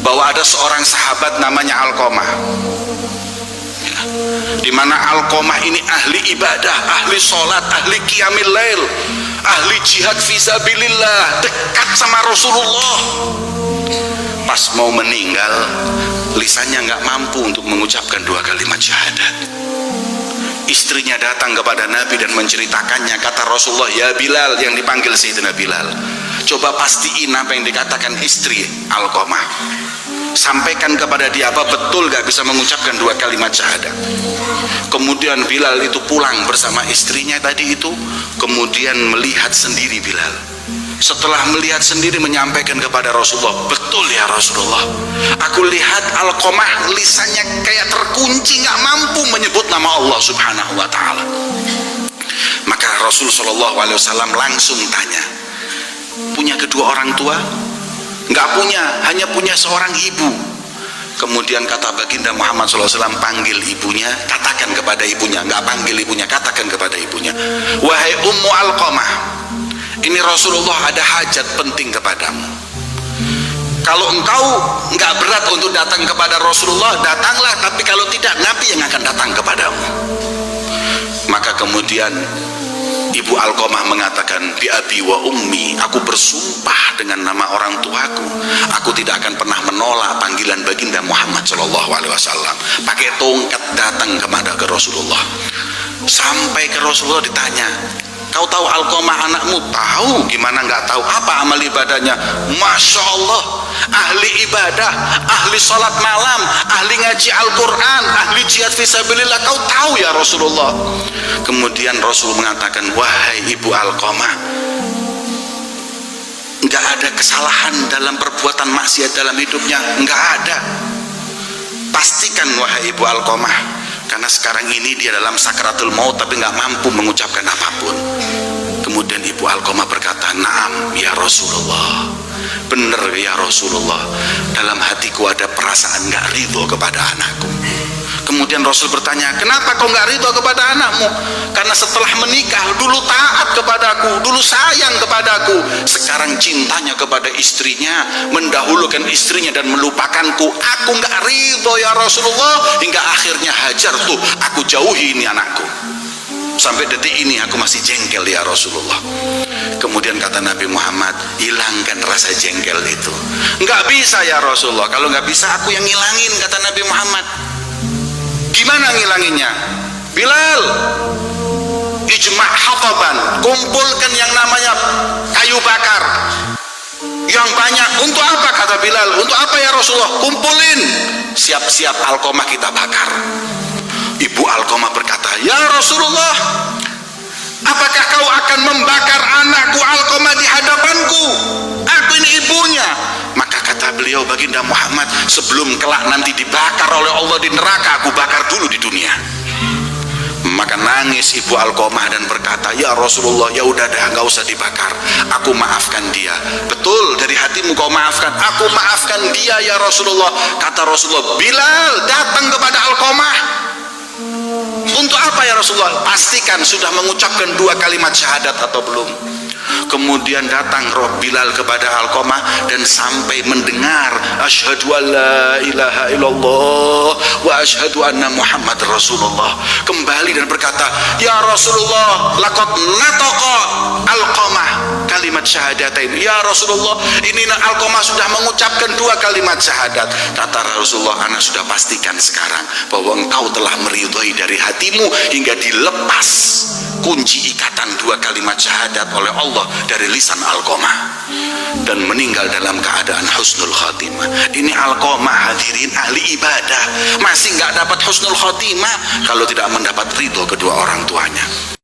bahwa ada seorang sahabat namanya Alqamah, di mana Alqamah ini ahli ibadah, ahli sholat, ahli qiyamil lail, ahli jihad fisabilillah, dekat sama Rasulullah. Pas mau meninggal, lisannya nggak mampu untuk mengucapkan 2 kalimat syahadat. Istrinya datang kepada Nabi dan menceritakannya. Kata Rasulullah, ya Bilal, yang dipanggil Sayyidina Bilal, coba pastiin apa yang dikatakan istri Alqamah, sampaikan kepada dia apa betul gak bisa mengucapkan 2 kalimat syahadat. Kemudian Bilal itu pulang bersama istrinya tadi itu, kemudian melihat sendiri Bilal. Setelah melihat sendiri menyampaikan kepada Rasulullah, betul ya Rasulullah, aku lihat Alqamah lisannya kayak terkunci, gak mampu menyebut nama Allah subhanahu wa ta'ala. Maka Rasul SAW langsung tanya, punya kedua orang tua? Nggak punya, hanya punya seorang ibu. Kemudian kata baginda Muhammad SAW, panggil ibunya, katakan kepada ibunya. Nggak panggil ibunya, katakan kepada ibunya, wahai Ummu Alqamah, ini Rasulullah ada hajat penting kepadamu. Kalau engkau nggak berat untuk datang kepada Rasulullah, datanglah, tapi kalau tidak, Nabi yang akan datang kepadamu. Maka kemudian Ibu Alqamah mengatakan, bi abi wa ummi, aku bersumpah dengan nama orang tuaku, aku tidak akan pernah menolak panggilan baginda Muhammad SAW. Pakai tongkat datang ke Rasulullah. Sampai ke Rasulullah ditanya, kau tahu Alqamah anakmu? Tahu. Gimana nggak tahu? Apa amal ibadahnya? Masya Allah, ahli ibadah, ahli sholat malam, ahli ngaji Al-Quran, ahli jihad fisabilillah. Kau tahu ya Rasulullah? Kemudian Rasul mengatakan, wahai ibu Alqamah, nggak ada kesalahan dalam perbuatan maksiat dalam hidupnya, nggak ada. Pastikan wahai ibu Alqamah, karena sekarang ini dia dalam sakaratul maut tapi nggak mampu mengucapkan apapun. Kemudian ibu Alqamah berkata, naam ya Rasulullah, benar ya Rasulullah, dalam hatiku ada perasaan nggak ridho kepada anakku. Kemudian Rasul bertanya, kenapa kau nggak ridho kepada anakmu? Karena setelah menikah dulu taat kepadaku, dulu sayang kepadaku, sekarang cintanya kepada istrinya mendahulukan istrinya dan melupakanku. Aku nggak ridho ya Rasulullah, hingga akhirnya hajar tuh, aku jauhi ini anakku. Sampai detik ini aku masih jengkel ya Rasulullah. Kemudian kata Nabi Muhammad, hilangkan rasa jengkel itu. Nggak bisa ya Rasulullah, kalau nggak bisa aku yang ngilangin, kata Nabi Muhammad. Gimana ngilanginnya? Bilal, ijma' hataban, kumpulkan yang namanya kayu bakar yang banyak. Untuk apa, kata Bilal? Untuk apa ya Rasulullah? Kumpulin, siap-siap Alqamah kita bakar. Ibu Alqamah berkata, ya Rasulullah, apakah kau akan membakar anakku Alqamah di hadapanku? Aku ini ibunya. Maka kata beliau, baginda Muhammad, sebelum kelak nanti dibakar oleh Allah di neraka, aku bakar dulu di dunia. Maka nangis ibu Alqamah dan berkata, ya Rasulullah, ya udah dah, nggak usah dibakar, aku maafkan dia. Betul, dari hatimu kau maafkan, aku maafkan dia ya Rasulullah. Kata Rasulullah, Bilal datang kepada Alqamah. Untuk apa ya Rasulullah? Pastikan sudah mengucapkan 2 kalimat syahadat atau belum. Kemudian datang roh Bilal kepada Alqamah dan sampai mendengar asyhadu an la ilaha illallah wa asyhadu anna Muhammad Rasulullah, kembali dan berkata, ya Rasulullah, laqad nataqa Alqamah kalimat syahadatain. Ya Rasulullah, ini Alqamah sudah mengucapkan 2 kalimat syahadat. Kata Rasulullah, ana sudah pastikan sekarang bahwa engkau telah meridhoi dari hatimu hingga dilepas kunci ikatan 2 kalimat syahadat oleh Allah dari lisan Alqamah, dan meninggal dalam keadaan husnul khatimah. Ini Alqamah hadirin, ahli ibadah, masih nggak dapat husnul khatimah kalau tidak mendapat ridho kedua orang tuanya.